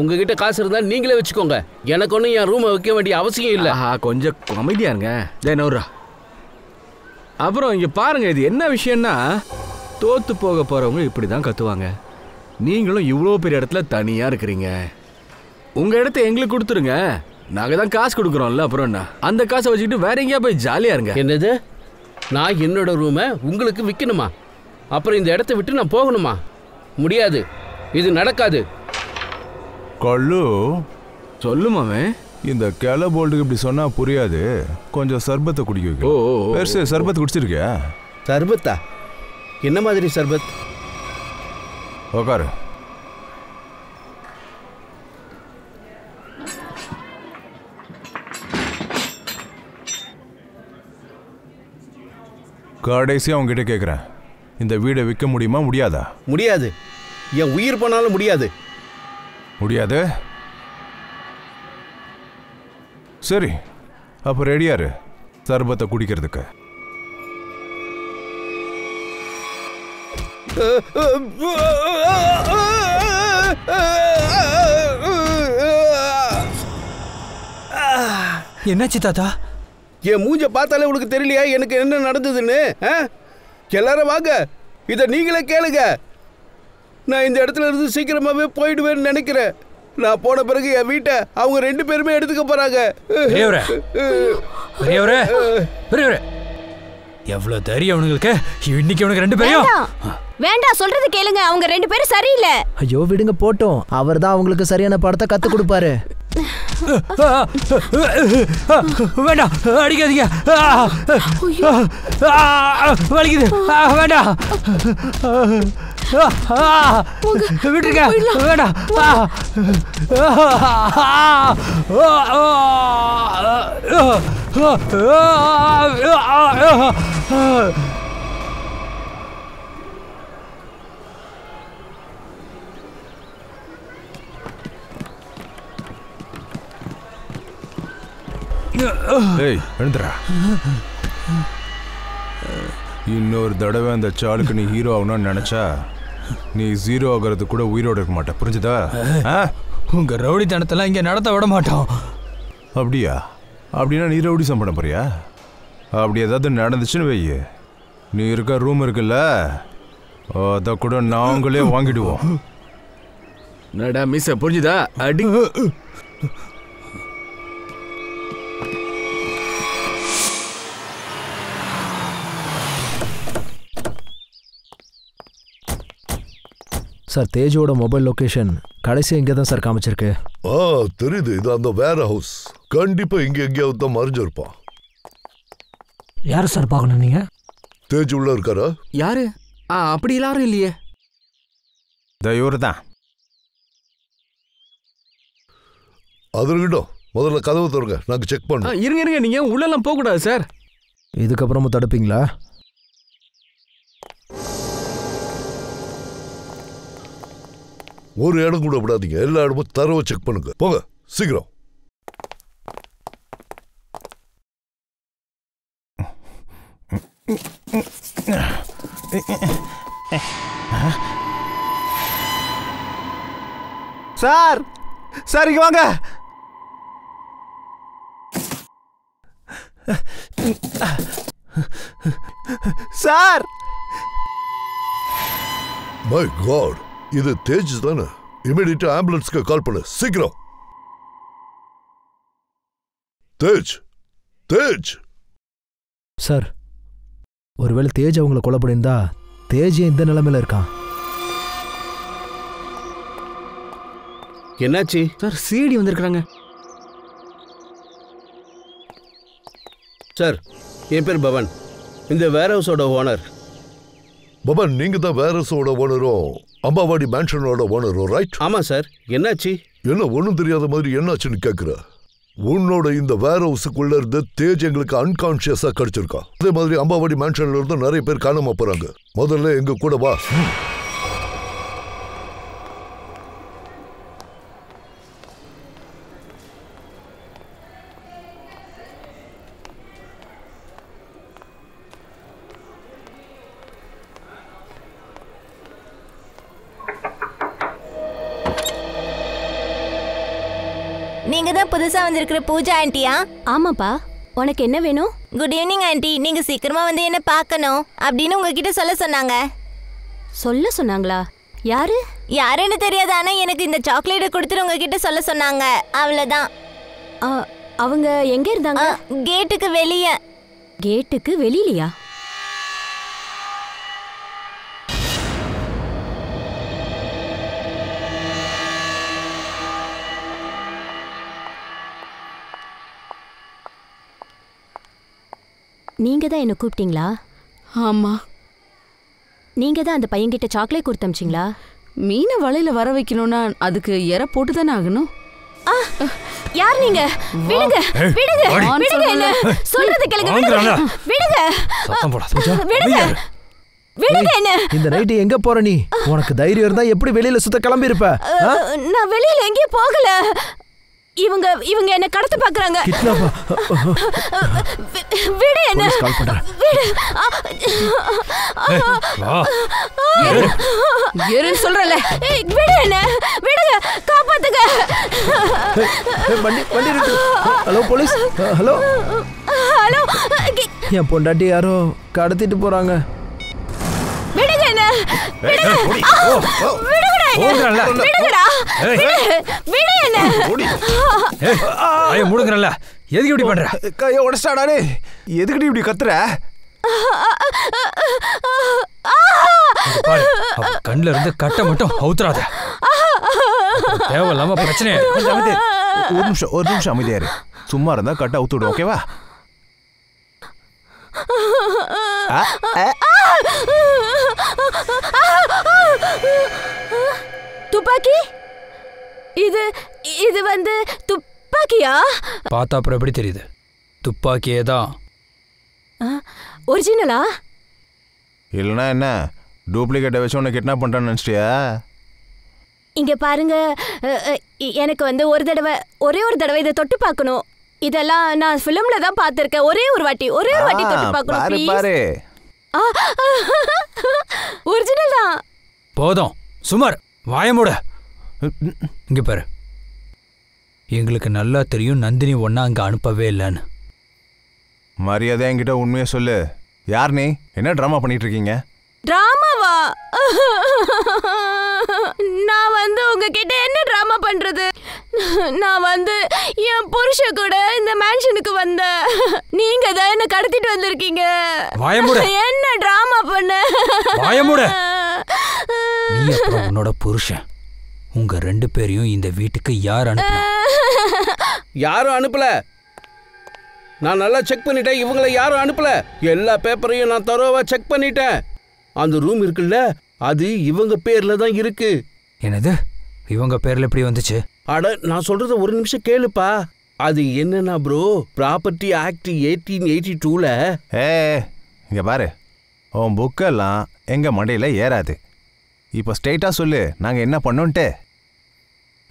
உங்ககிட்ட காசு இருந்தா நீங்களே வச்சுக்கோங்க. எனக்கு ஒன்றும் என் ரூமை வைக்க வேண்டிய அவசியம் இல்லை. கொஞ்சம் அமைதியா இருங்க. ஜெயனூரா, அப்புறம் இங்க பாருங்க, இது என்ன விஷயம்னா, தோத்து போக போறவங்க இப்படிதான் கத்துவாங்க. நீங்களும் இவ்வளோ பெரிய இடத்துல தனியா இருக்கிறீங்க. உங்க இடத்த எங்களுக்கு கொடுத்துருங்க, நாங்க தான் காசு கொடுக்குறோம்ல. அப்புறம் என்ன, அந்த காசை வச்சுக்கிட்டு வேற எங்கேயா போய் ஜாலியா இருங்க. என்னது? நான் என்னோட ரூமை உங்களுக்கு விற்கணுமா? அப்புறம் இந்த இடத்த விட்டு நான் போகணுமா? முடியாது, இது நடக்காது. கல்லு, சொல்லுமாமே. இந்த கேலபோல்டுக்கு இப்படி சொன்னா புரியாது. கொஞ்சம் சர்பத்தை குடிக்க வைக்க. பெருசு சர்பத் குடிச்சிருக்கியா? சர்பத்தா? என்ன மாதிரி சர்பத்? உக்காரு. கடைசியாக அவங்ககிட்ட கேட்குறேன், இந்த வீடை விற்க முடியுமா முடியாதா? முடியாது. என் உயிர் போனாலும் முடியாது. முடியாது? சரி, அப்போ ரெடியாரு சர்பத்தை குடிக்கிறதுக்கு. என்னாச்சு தாத்தா? என் மூஞ்ச பார்த்தாலே உனக்கு தெரியலையா எனக்கு என்ன நடந்ததுன்னு? எல்லாரும் வாங்க, இதை நீங்களே கேளுங்க. நான் இந்த இடத்துல இருந்து சீக்கிரமாவே போயிடுவேன்னு நினைக்கிறேன். நான் போன பிறகு என் வீட்டை அவங்க 2 பேருமே எடுத்துக்க போறாங்க. எவ்வளவு தைரியம் அவனுங்களுக்கு! இன்னைக்கு அவனுக்கு 2 பேரும் வேண்டாம், சொல்றது கேளுங்க. அவங்க 2 பேரும் சரியில்லை. ஐயோ விடுங்க போட்டோம், அவர் தான் அவங்களுக்கு சரியான படத்தை கத்து கொடுப்பாரு. வேண்டாம், அடிக்காதீங்க, வலிக்குது, வேண்டாம், விட்டுருங்க, வேண்டாம். ஏய் எழுந்துடா. இன்னொரு தடவை அந்த சாலுக்கு நீ ஹீரோ ஆகணும்னு நினைச்சா நீ 0 ஆகிறது கூட உயிரோடு இருக்க மாட்டேன், புரிஞ்சுதா? உங்க ரவுடித்தனத்தெல்லாம் இங்கே நடத்த விட மாட்டோம். அப்படியா? அப்படின்னா நீ ரவுடிசம் பண்ண போறியா? அப்படி ஏதாவது நடந்துச்சுன்னு வையே, நீ இருக்க ரூம் இருக்குல்ல, அதை கூட நாங்களே வாங்கிடுவோம். நடா மிஸ், புரிஞ்சுதா? அடி. சார், தேஜோட மொபைல் லொகேஷன் கடைசி இங்கே தான் சார் காமிச்சிருக்கு. தெரியுது, இது அந்த வேர் ஹவுஸ். கண்டிப்பா இங்க எங்கேயாவது தான் மறைஞ்சிருப்பான். யாரு சார் பார்க்கணும் நீங்க? தேஜ் உள்ள இருக்காரா? யாரு? அப்படி எல்லாரும் இல்லையே. இவரு தான். அதற்கிட்ட முதல்ல கதவு தருங்க, நாங்க செக் பண்ணோம். இருங்க, நீங்க உள்ளெல்லாம் போக கூடாது சார். இதுக்கப்புறமும் தடுப்பீங்களா? ஒரு இடம் கூட விடாதீங்க, எல்லா இடமும் தரவை செக் பண்ணுங்க. போங்க சீக்கிரம். சார், சார் இங்க வாங்க. சார்! மை காட், இது தேஜ் தானே? இமிடியேட்டா ஆம்புலன்ஸ்க்கு கால் பண்ணு, சீக்கிரம். தேஜ், தேஜ். சார், ஒருவேளை தேஜ் அவங்களை கொலை பண்ணியிருந்தா தேஜ் இந்த நிலைமையில இருக்கான். என்னாச்சு சார்? சிடி வந்திருக்காங்க சார். என் பேர் பவன், இந்த வேர் ஹவுஸோட ஓனர். பவன், நீங்க தான் வேர் ஹவுஸோட ஓனரும் அம்பாவாடி மேன்ஷனோட ஓனரும், ரைட்? ஆமா சார். என்னாச்சு? என்ன ஒன்றும் தெரியாத மாதிரி என்னாச்சுன்னு கேட்குற? உன்னோட இந்த வேர் ஹவுஸுக்குள்ள இருந்து தேஜ் எங்களுக்கு அன்கான்சியஸா கிடைச்சிருக்கா. அதே மாதிரி அம்பாவாடி மேன்ஷன்ல இருந்து நிறைய பேர் காணாம போறாங்க. முதல்ல எங்க கூட வா. நீங்க தான் புதுசா வந்திருக்கிற பூஜா ஆண்டியா? ஆமாப்பா. உனக்கு என்ன வேணும்? குட் ஈவினிங் ஆண்டி, நீங்க சீக்கிரமா வந்து என்ன பார்க்கணும் அப்படின்னு உங்ககிட்ட சொல்ல சொன்னாங்க. சொல்ல சொன்னாங்களா? யாரு? யாருன்னு தெரியாது, ஆனா எனக்கு இந்த சாக்லேட்டை கொடுத்துட்டு உங்ககிட்ட சொல்ல சொன்னாங்க, அவ்வளவுதான். அவங்க எங்க இருந்தாங்க? கேட்டுக்கு வெளியே. கேட்டுக்கு வெளியிலையா? நீங்க தான் என்ன கூப்பிட்டீங்களா? ஆமா. நீங்க தான் அந்த பையன்கிட்ட சாக்லேட் கொடுத்து அமிச்சிங்களா? மீனை வலையில வர வைக்கணும்னா அதுக்கு எற போட்டு தானே ஆகணும். யார் நீங்க? விடுங்க விடுங்க விடுங்க என்ன சொல்றது கேளுங்க. விடுங்க சத்தம் போடாத. விடுங்க விடுங்க என்ன. இந்த நைட் எங்க போற நீ? உனக்கு தைரியம் இருந்தா எப்படி வெளியில சுத்த கிளம்பி இருப்ப? நான் வெளியில எங்கேயும் போகல. இவங்க என்ன கடத்த பாக்குறாங்க. விடு என்ன. விடு. ஏறுன்னு சொல்றல. விடு என்ன. விடுங்க. காப்பாத்துங்க. வண்டி இருக்கு. Hello police. Hello hello. என் பொண்டாட்டி யாரோ கடத்திட்டு போறாங்க. விடுங்க என்ன. விடுங்க. விடுங்கடா. விடுங்கடா. விடு என்ன. ஐயோ முடுங்கறல. எதுக்கு இப்படி பண்ற? கைய உடைச்சாடா டேய். எதுக்கு இப்படி கத்துற? பாரு, கண்ணுல இருந்து கட்ட மட்டும் அவுத்துறாத. தேவையில்லாம பிரச்சனை. ஒரு நிமிஷம் அமைதியா இரு. சும்மா இருந்தா கட்ட அவுத்து விடு, ஓகேவா? துப்பாக்கி? இது வந்து துப்பாக்கியா? பார்த்தா அப்புறம் எப்படி தெரியுது? துப்பாக்கியே தான். ஒரிஜினலா? இல்லைன்னா என்ன டூப்ளிகேட்டை வச்சு உன்னை கிட்னாப் பண்ணுறான்னு நினச்சிட்டியா? இங்கே பாருங்க, எனக்கு வந்து ஒரே ஒரு தடவை இதை தொட்டு பார்க்கணும். இதெல்லாம் நான் ஃபிலிம்ல தான் பார்த்துருக்கேன். ஒரே ஒரு வாட்டி தொட்டு பார்க்கணும். பாரு ஒரிஜினல் தான். போதும் சுமார் வாய மூட. இங்க பாரு, எங்களுக்கு நல்லா தெரியும் நந்தினி ஒன்னா அங்க அனுப்பவே இல்லைன்னு. மரியாதை என்கிட்ட உண்மையை சொல்லு. யார் நீ? என்ன ட்ராமா பண்ணிட்டு இருக்கீங்க? டிராமாவா? நான் வந்து உங்ககிட்ட என்ன டிராமா பண்றது? நான் வந்து என் புருஷ கூட இந்த மேன்ஷனுக்கு வந்த. நீங்க தான் என்ன கடத்திட்டு வந்திருக்கீங்க. என்ன டிராமா பண்ண? நீ அப்புறம் உன்னோட புருஷன் உங்க 2 பேரையும் இந்த வீட்டுக்கு யார் அனுப்பல? யாரும் அனுப்பல. நான் நல்லா செக் பண்ணிட்டேன். இவங்களை யாரும் அனுப்பல. எல்லா பேப்பரையும் நான் தரோவா செக் பண்ணிட்டேன். அந்த ரூம் இருக்குல்ல, அது இவங்க பேர்ல தான் இருக்கு. என்னது இவங்க பேர்ல எப்படி வந்துச்சு? அட நான் சொல்றத ஒரு நிமிஷம் கேளுப்பா. அது என்னன்னா ப்ரோ, ப்ராப்பர்ட்டி ஆக்ட் 1882ல. இங்க பாரு, உன் புக்கெல்லாம் எங்க மண்டையில ஏறாது. இப்போ ஸ்ட்ரெயிட்டா சொல்லு, நாங்க என்ன பண்ணோன்ட்டு.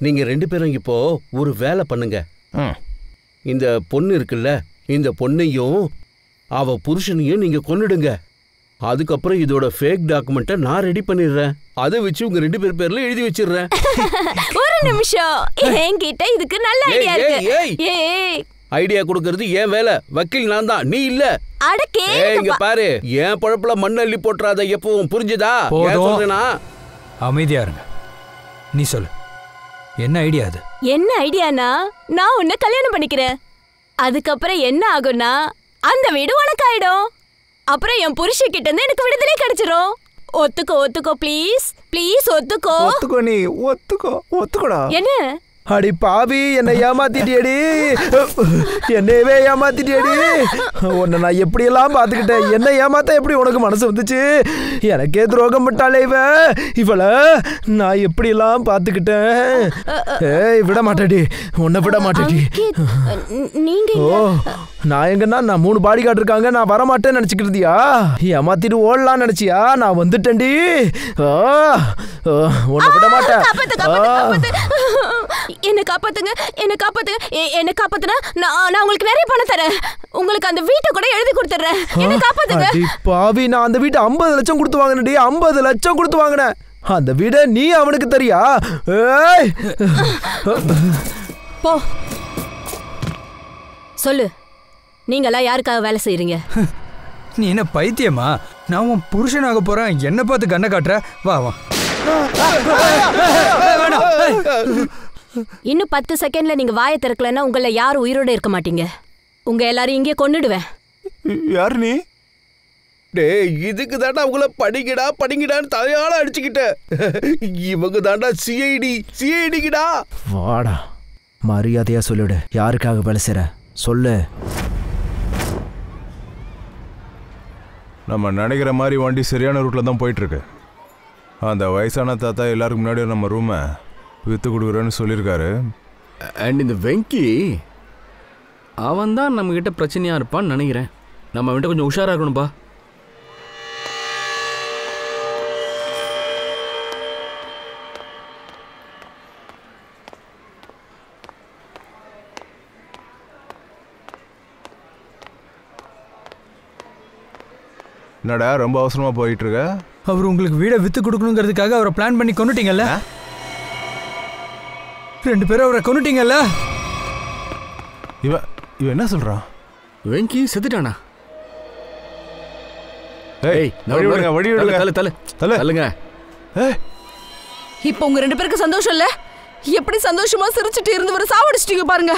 நீங்க 2 பேரும் இப்போ ஒரு வேலை பண்ணுங்க. இந்த பொண்ணு இருக்குல்ல, இந்த பொண்ணையும் அவ புருஷனையும் நீங்க கொன்னுடுங்க. அதுக்கப்புறம் இதோட ஃபேக் டாக்குமெண்ட்டை நான் ரெடி பண்ணிடுறேன். அதை வச்சு உங்க 2 பேர் பேர்ல எழுதி வச்சிடுறேன். ஒரு நிமிஷம், என்கிட்ட இதுக்கு நல்ல ஐடியா இருக்கு. ஐடியா கொடுக்கறது ஏன் வேலை, வக்கீல் நான் தான், நீ இல்ல. இங்க பாரு, என் பொழப்புல மண்ணள்ளி போட்டுறாத எப்பவும், புரிஞ்சுதா? சொல்றேனா? அமைதியா இருங்க. நீ சொல்லு, என்ன ஐடியா அது? என்ன ஐடியானா, நான் உன்னை கல்யாணம் பண்ணிக்கிறேன். அதுக்கப்புறம் என்ன ஆகும்னா, அந்த வீடு உனக்காயிடும். அப்புறம் என் புருஷ கிட்ட இருந்து எனக்கு விடுதலை கிடைச்சிரும். ஒத்துக்கோ ப்ளீஸ் ப்ளீஸ் ஒத்துக்கோ. நீ ஒத்துக்கோடா. என்ன அடி பாவி, என்னை ஏமாத்திட்டியடி. என்னையவே ஏமாத்திட்டியடி. உன்னை நான் எப்படியெல்லாம் பார்த்துக்கிட்டேன். என்ன ஏமாத்த எப்படி உனக்கு மனசு வந்துச்சு? எனக்கே துரோகம் விட்டாலே இவள நான் எப்படியெல்லாம் பார்த்துக்கிட்டேன். ஏய் விட மாட்டேடி, உன்னை விட மாட்டேடி. ஓ நான் எங்கன்னா, நான் 3 பாடி கார்டு இருக்காங்க, நான் வரமாட்டேன்னு நினச்சிக்கிட்டியா? ஏமாத்திட்டு ஓடலான்னு நினச்சியா? நான் வந்துட்டேன்டி. உன்னை விட மாட்டேன். என்ன காப்பாத்துங்க, என்ன காப்பாத்துங்க, என்ன காப்பாத்துனா நான் உங்களுக்கு நிறைய பணம் தரேன். உங்களுக்கு அந்த வீட்டை கூட எழுதி கொடுத்துறேன். என்ன காப்பாத்துங்க. பாவி, நான் அந்த வீட்டை 50 லட்சம் கொடுத்து வாங்கினேன்டி. 50 லட்சம் கொடுத்து வாங்கினேன். அந்த வீடை நீ அவனுக்கு தெரியா? போ சொல்லு, நீங்களா யாருக்காக வேலை செய்யறீங்க? நீ என்ன பைத்தியமா? நான் உன் புருஷனாக போறேன், என்ன பார்த்து கண்ணை காட்டுற? வா வா. இன்னும் 10 செகண்ட்ல நீங்க வாயை திறக்கலன்னா உங்களை யாரும் உயிரோட இருக்க மாட்டீங்க. உங்க எல்லாரும் இங்கே கொன்னுடுவேன். யார் நீ? டேய், இதுக்கு தாண்டா உங்களை படிங்கடான்னு தலையால அடிச்சுக்கிட்டேன். இவங்க தாண்டா சிஐடிக்குடா. வாடா, மரியாதையா சொல்லிடு, யாருக்காக வேலை செய்ற சொல்லு. நம்ம நினைக்கிற மாதிரி வண்டி சரியான ரூட்ல தான் போயிட்டு இருக்கு. அந்த வயசான தாத்தா எல்லாருக்கும் முன்னாடி நம்ம ரூமை விற்று கொடுக்குறேன்னு சொல்லியிருக்காரு. அண்ட் இந்த வெங்கி அவன் தான் நம்மக்கிட்ட பிரச்சனையாக இருப்பான்னு நினைக்கிறேன். நம்ம அவன்கிட்ட கொஞ்சம் உஷாராக இருக்கணும்ப்பா. என்னடா ரொம்ப அவசரமா போயிட்டு இருக்க? அவர் உங்களுக்கு வீடை வித்து கொடுக்கணுங்கிறதுக்காக அவரை பிளான் பண்ணி கொண்டுட்டீங்கல்ல? 2 பேரும் அவரை கொண்டுட்டீங்கல்ல? இவன் என்ன சொல்றான்? வெங்கி செத்துட்டானா? ஏய் வழி விடுங்க, வழி விடுங்க. தள்ளுங்க. இப்போ உங்க 2 பேருக்கு சந்தோஷம் இல்ல? எப்படி சந்தோஷமா சிரிச்சிட்டு இருந்தவரை சாவடிச்சிட்டீங்க பாருங்க.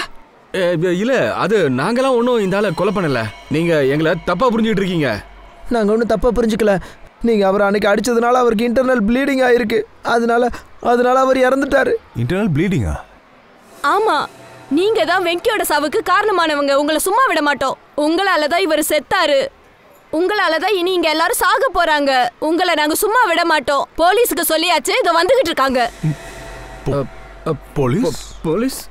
இல்ல, அது நாங்கெல்லாம் ஒன்றும் இந்த ஆளை கொலை பண்ணல. நீங்க எங்களை தப்பா புரிஞ்சுக்கிட்டு இருக்கீங்க. நாங்கள் ஒன்றும் தப்பாக புரிஞ்சுக்கல. நீங்கள் அவரை அன்னைக்கு அடித்ததுனால அவருக்கு இன்டர்னல் ப்ளீடிங் ஆகிருக்கு. அதனால அவர் இறந்துட்டாரு. இன்டர்னல் ப்ளீடிங்கா? ஆமா, நீங்க தான் வெங்கியோட சாவுக்கு காரணமானவங்க. உங்களை சும்மா விட மாட்டோம். உங்களால தான் இவர் செத்தாரு. உங்களால தான் இனி இங்க எல்லாரும் சாக போறாங்க. உங்களை நாங்க சும்மா விட மாட்டோம். போலீஸுக்கு சொல்லியாச்சு, இதை வந்துகிட்டு இருக்காங்க. போலீஸ்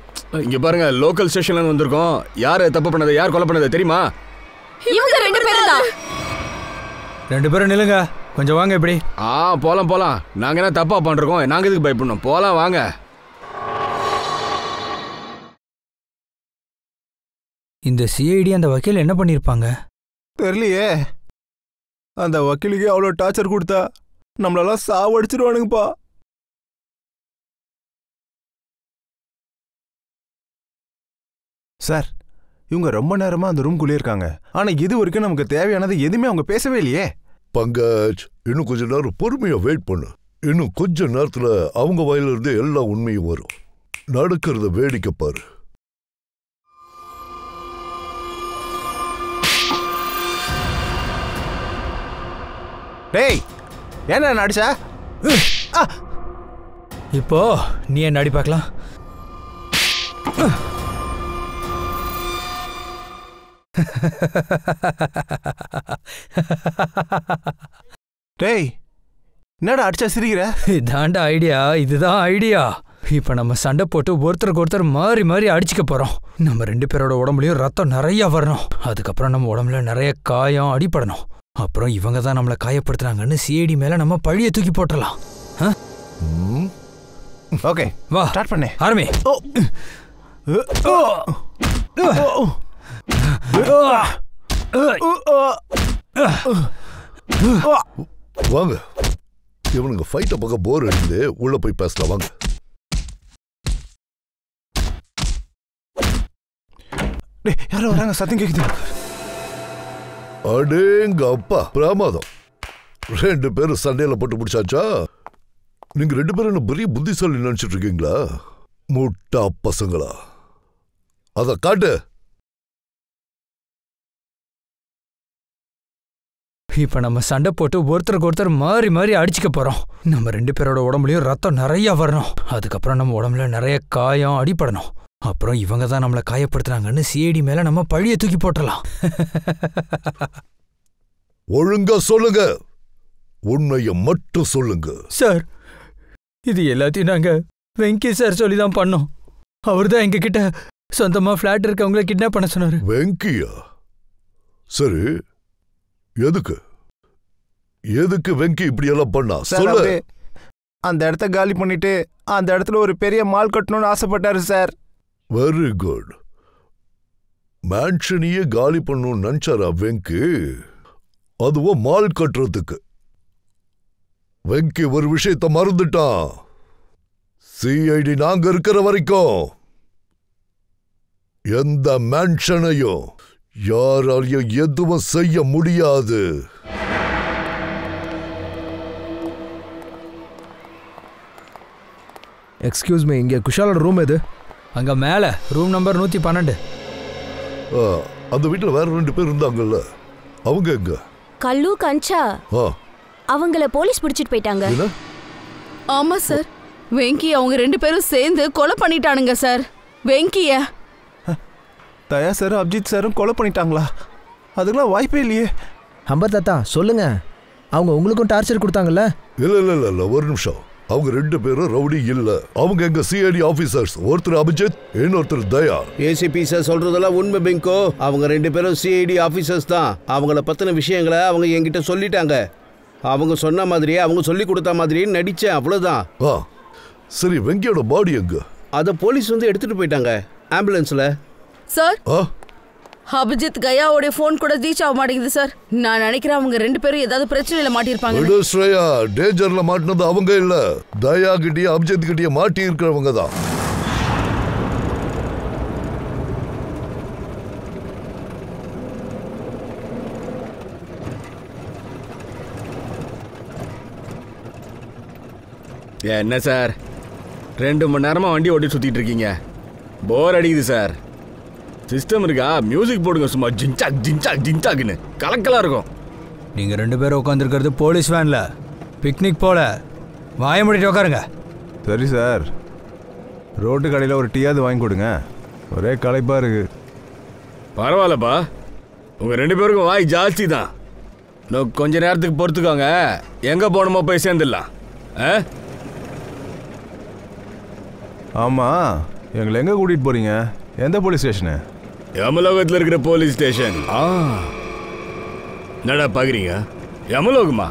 இங்க பாருங்க, லோக்கல் ஸ்டேஷன்ல வந்திருக்கோம். யாரு தப்பு பண்ணது, யார் கொலை பண்ணது தெரியுமா? இவங்க 2 பேரும் தான். 2 பேரும் நில்லுங்க, கொஞ்சம் வாங்க. இப்படி போலாம். நாங்க என்ன தப்பா பண்றோம்? நாங்க எதுக்கு பயப்படணும்? போலாம் வாங்க. இந்த சிஐடி அந்த வக்கீல் என்ன பண்ணிருப்பாங்க தெரியலையே. அந்த வக்கீலுக்கு அவ்வளோ டார்ச்சர் கொடுத்தா நம்மளெல்லாம் சாவடிச்சிருவானுங்கப்பா. சார், இவங்க ரொம்ப நேரமா அந்த ரூம்குள்ளே இருக்காங்க. ஆனா இது வரைக்கும் நமக்கு தேவையானது எதுவுமே அவங்க பேசவே இல்லையே. பங்கஜ், இன்னும் கொஞ்ச நேரம் பொறுமையா வெயிட் பண்ணு. இன்னும் கொஞ்ச நேரத்துல அவங்க வாயில இருந்து எல்லா உண்மையும் வரும். நடக்கிறத வேடிக்கை பாரு. டேய், என்ன நடிச்சா? இப்போ நீ என்ன அடி பார்க்கலாம். டேய், என்னடா அடிச்சா சிரிக்கிற? இதாண்டா ஐடியா, இதுதான் ஐடியா. இப்ப நம்ம சண்டை போட்டு ஒருத்தருக்கு ஒருத்தர் மாறி மாறி அடிச்சுக்க போறோம். நம்ம 2 பேரோட உடம்புலயும் ரத்தம் நிறைய வரணும். அதுக்கப்புறம் நம்ம உடம்புல நிறைய காயம் அடிபடணும். அப்புறம் இவங்க தான் நம்மளை காயப்படுத்துறாங்கன்னு சிஐடி மேல நம்ம பழிய தூக்கி போட்டுடலாம். ஓகே, வா ஸ்டார்ட் பண்ணு. ஆரம்பி. வாங்க, இவனுங்க ஃபைட்ட பக்கம் போர் அடிக்குது. உள்ள போய் பேசலாம் வாங்க. யாரோ வராங்க, சத்தம் கேக்குது. அடேங்க அப்பா, பிரமாதம். 2 பேரும் சண்டையில போட்டு முடிச்சாச்சா? நீங்க 2 பேரும் என்ன பெரிய புத்திசாலி நினைச்சிட்டு இருக்கீங்களா? முட்டா பசங்களா? அத காட்டு. இப்ப நம்ம சண்டை போட்டு ஒருத்தருக்கு ஒருத்தர் மாறி மாறி அடிச்சுக்க போறோம். நம்ம 2 பேரோட உடம்புலயும் ரத்தம் நிறைய வரணும். அதுக்கப்புறம் நம்ம உடம்புல நிறைய காயம் அடிபடணும். அப்புறம் இவங்க தான் நம்மளை காயப்படுத்துறாங்கன்னு சிஐடி மேல நம்ம பழிய தூக்கி போட்டுடலாம். ஒழுங்கா சொல்லுங்க, உண்மையை மட்டும் சொல்லுங்க. சார், இது எல்லாத்தையும் நாங்க வெங்கி சார் சொல்லி தான் பண்ணோம். அவர் தான் எங்க கிட்ட சொந்தமா பிளாட் இருக்கவங்களை கிட்னாப் பண்ண சொன்னாரு. வெங்கியா? சரி, எதுக்கு வெங்கி இப்படி எல்லாம் பண்ணா சொல்லு. அந்த இடத்த காலி பண்ணிட்டு அந்த இடத்துல ஒரு பெரிய மால் கட்டணும்னு ஆசைப்பட்டாரு சார். Very good. மேன்ஷனையே காலி பண்ணணும்னு நினைச்சாரா வெங்கி? அதுவும் மால் கட்டுறதுக்கு. வெங்கி ஒரு விஷயத்த மறந்துட்டான். சிஐடி நாங்க இருக்கிற வரைக்கும் எந்த மேன்ஷனையும் யாராலையும் எதுவும் செய்ய முடியாது. எக்ஸ்கியூஸ் மீ, இங்கே குஷாலோட ரூம் எது? அங்க மேல ரூம் நம்பர் 112. அந்த வீட்டில் வேற 2 பேர் இருந்தாங்கல்ல, அவங்க எங்க? கல்லு கஞ்சா அவங்கள போலீஸ் பிடிச்சிட்டு போயிட்டாங்க. ஆமா சார், வெங்கி அவங்க 2 பேரும் சேர்ந்து கொலை பண்ணிட்டானுங்க சார். வெங்கிய தயா சார் அபிஜித் சாரும் கொலை பண்ணிட்டாங்களா? அதுக்கெல்லாம் வாய்ப்பே இல்லையே. அம்பர் தாத்தா சொல்லுங்க, அவங்க உங்களுக்கும் டார்ச்சர் கொடுத்தாங்கல்ல? இல்ல ஒரு நிமிஷம். அவங்க 2 பேரும் ரவுடி இல்ல. அவங்க எங்க சிஐடி ஆபீசர்ஸ். ஒருத்தர் அபிஜித், இன்னொருத்தர் தயா. ஏசிபி சார் சொல்றதெல்லாம் உண்மை பிங்கோ. அவங்க 2 பேரும் சிஐடி ஆபீசர்ஸ் தான். அவங்கள பத்தின விஷயங்களை அவங்க என்கிட்ட சொல்லிட்டாங்க. அவங்க சொன்ன மாதிரியே அவங்க சொல்லி கொடுத்த மாதிரியே நடிச்சேன், அவ்வளவுதான். சரி, வெங்கியோட பாடி எங்க? அத போலீஸ் வந்து எடுத்துட்டு போயிட்டாங்க ஆம்புலன்ஸ்ல. சார், அபிஜித் கயாவோட போன் கூட ரீச் ஆக மாட்டேங்குது சார். நான் நினைக்கிறேன் அவங்க 2 பேரும் ஏதாவது பிரச்சனையில மாட்டிருப்பாங்க. ஸ்ரேயா, டேஞ்சர்ல மாட்டினது அவங்க இல்ல, தயா கிட்டயே அபிஜித் கிட்டயே மாட்டி இருக்கிறவங்க தான். என்ன சார் 2 மணி நேரமா வண்டி ஓட்டி சுத்திட்டு இருக்கீங்க? போர் அடிக்குது சார். சிஸ்டம் இருக்கா? மியூசிக் போடுங்க, சும்மா ஜின்சாக் ஜின்சாக் ஜின்சாக்னு கலக்கலா இருக்கும். நீங்க 2 பேரும் உட்காந்துருக்கிறது போலீஸ் வேன்ல, பிக்னிக் போல. வாய முடிட்டு உட்காருங்க. சரி சார், ரோட்டு கடையில் ஒரு டீயாவது வாங்கி கொடுங்க, ஒரே களைப்பா இருக்கு. பரவாயில்லப்பா, உங்க 2 பேருக்கும் வாய் ஜாஸ்தி தான். இன்னும் கொஞ்ச நேரத்துக்கு பொறுத்துக்கோங்க, எங்க போகணுமோ போய் சேர்ந்துடலாம். ஆமா, எங்களை எங்க கூட்டிட்டு போறீங்க? எந்த போலீஸ் ஸ்டேஷனு? யமலோகத்தில் இருக்கிற போலீஸ் ஸ்டேஷன். என்னடா பாக்குறீங்க? யமலோகமா?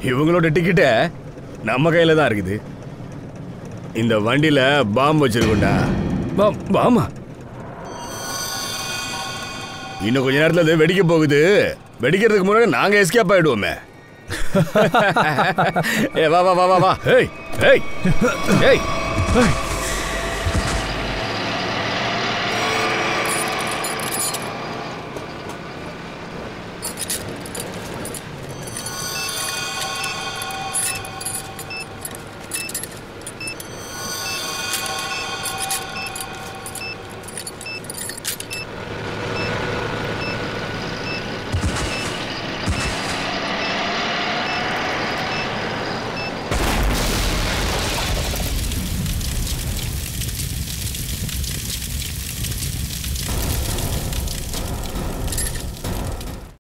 இவங்களோட டிக்கெட்டை நம்ம கையில தான் இருக்குது. இந்த வண்டியில பாம்பு வச்சிருக்கோண்டா. பாமா இன்னும் கொஞ்ச நேரத்தில் அது வெடிக்க போகுது. வெடிக்கிறதுக்கு முன்னாடி நாங்க எஸ்கேப் ஆயிடுவோமே. வா வா வா வா வா. ஏய் ஏய் ஏய்